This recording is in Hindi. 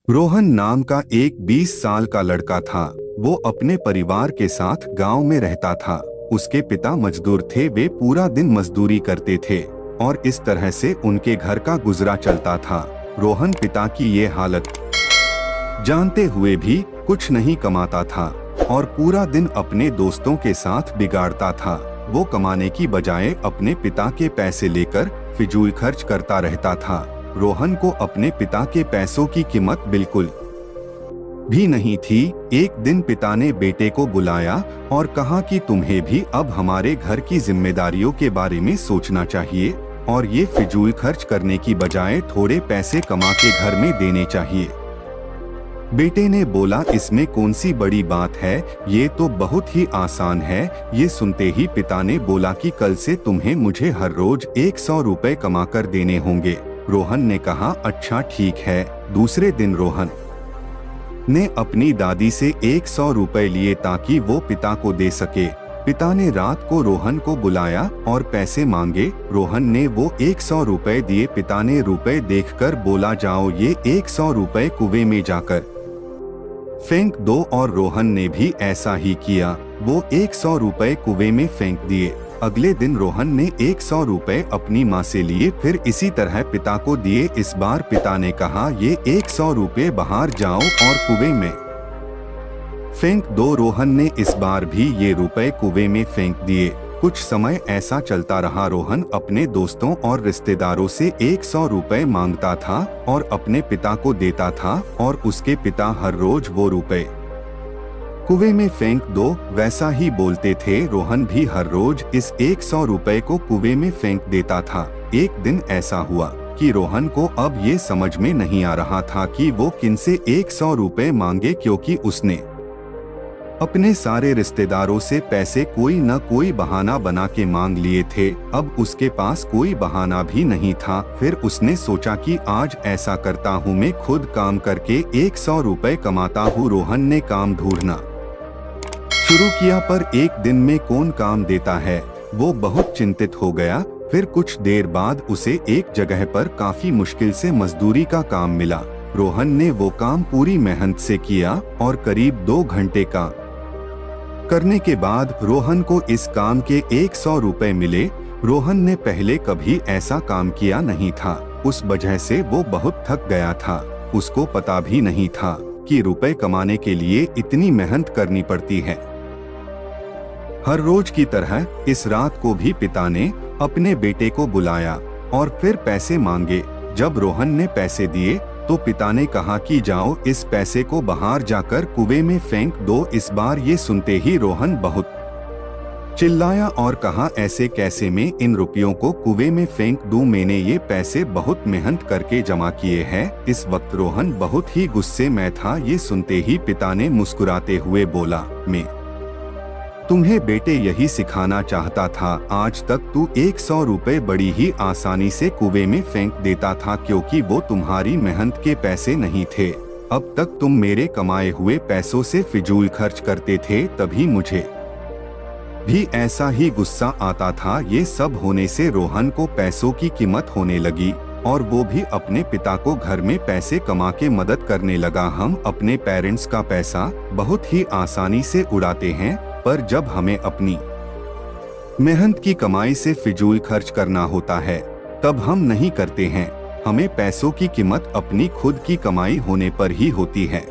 रोहन नाम का एक 20 साल का लड़का था। वो अपने परिवार के साथ गांव में रहता था। उसके पिता मजदूर थे, वे पूरा दिन मजदूरी करते थे और इस तरह से उनके घर का गुजरा चलता था। रोहन पिता की ये हालत जानते हुए भी कुछ नहीं कमाता था और पूरा दिन अपने दोस्तों के साथ बिगाड़ता था। वो कमाने की बजाय अपने पिता के पैसे लेकर फिजूल खर्च करता रहता था। रोहन को अपने पिता के पैसों की कीमत बिल्कुल भी नहीं थी। एक दिन पिता ने बेटे को बुलाया और कहा कि तुम्हें भी अब हमारे घर की जिम्मेदारियों के बारे में सोचना चाहिए और ये फिजूल खर्च करने की बजाय थोड़े पैसे कमा के घर में देने चाहिए। बेटे ने बोला, इसमें कौन सी बड़ी बात है, ये तो बहुत ही आसान है। ये सुनते ही पिता ने बोला कि कल से तुम्हें मुझे हर रोज 100 रुपए कमा कर देने होंगे। रोहन ने कहा, अच्छा ठीक है। दूसरे दिन रोहन ने अपनी दादी से 100 रुपए लिए ताकि वो पिता को दे सके। पिता ने रात को रोहन को बुलाया और पैसे मांगे। रोहन ने वो 100 रुपए दिए। पिता ने रुपए देखकर बोला, जाओ ये 100 रुपए कुएं में जाकर फेंक दो, और रोहन ने भी ऐसा ही किया। वो 100 रुपए कुएं में फेंक दिए। अगले दिन रोहन ने 100 रुपए अपनी माँ से लिए, फिर इसी तरह पिता को दिए। इस बार पिता ने कहा, ये 100 रुपए बाहर जाओ और कुएं में फेंक दो। रोहन ने इस बार भी ये रुपए कुएं में फेंक दिए। कुछ समय ऐसा चलता रहा। रोहन अपने दोस्तों और रिश्तेदारों से 100 रुपए मांगता था और अपने पिता को देता था और उसके पिता हर रोज वो रुपए कुएं में फेंक दो वैसा ही बोलते थे। रोहन भी हर रोज इस 100 रुपए को कुएं में फेंक देता था। एक दिन ऐसा हुआ कि रोहन को अब ये समझ में नहीं आ रहा था कि वो किनसे 100 रुपए मांगे, क्योंकि उसने अपने सारे रिश्तेदारों से पैसे कोई न कोई बहाना बना के मांग लिए थे। अब उसके पास कोई बहाना भी नहीं था। फिर उसने सोचा कि आज ऐसा करता हूँ, मैं खुद काम करके 100 रुपए कमाता हूँ। रोहन ने काम ढूंढना शुरू किया, पर एक दिन में कौन काम देता है। वो बहुत चिंतित हो गया। फिर कुछ देर बाद उसे एक जगह पर काफी मुश्किल से मजदूरी का काम मिला। रोहन ने वो काम पूरी मेहनत से किया और करीब 2 घंटे का करने के बाद रोहन को इस काम के 100 रुपए मिले। रोहन ने पहले कभी ऐसा काम किया नहीं था। उस वजह से वो बहुत थक गया था। उसको पता भी नहीं था कि रुपए कमाने के लिए इतनी मेहनत करनी पड़ती है। हर रोज की तरह इस रात को भी पिता ने अपने बेटे को बुलाया और फिर पैसे मांगे। जब रोहन ने पैसे दिए तो पिता ने कहा कि जाओ इस पैसे को बाहर जाकर कुएं में फेंक दो। इस बार ये सुनते ही रोहन बहुत चिल्लाया और कहा, ऐसे कैसे मैं इन रुपयों को कुएं में फेंक दूं, मैंने ये पैसे बहुत मेहनत करके जमा किए हैं। इस वक्त रोहन बहुत ही गुस्से में था। ये सुनते ही पिता ने मुस्कुराते हुए बोला, मैं तुम्हें बेटे यही सिखाना चाहता था। आज तक तू 100 रुपए बड़ी ही आसानी से कुएं में फेंक देता था, क्योंकि वो तुम्हारी मेहनत के पैसे नहीं थे। अब तक तुम मेरे कमाए हुए पैसों से फिजूल खर्च करते थे, तभी मुझे भी ऐसा ही गुस्सा आता था। ये सब होने से रोहन को पैसों की कीमत होने लगी और वो भी अपने पिता को घर में पैसे कमा के मदद करने लगा। हम अपने पेरेंट्स का पैसा बहुत ही आसानी से उड़ाते हैं, पर जब हमें अपनी मेहनत की कमाई से फिजूल खर्च करना होता है तब हम नहीं करते हैं। हमें पैसों की कीमत अपनी खुद की कमाई होने पर ही होती है।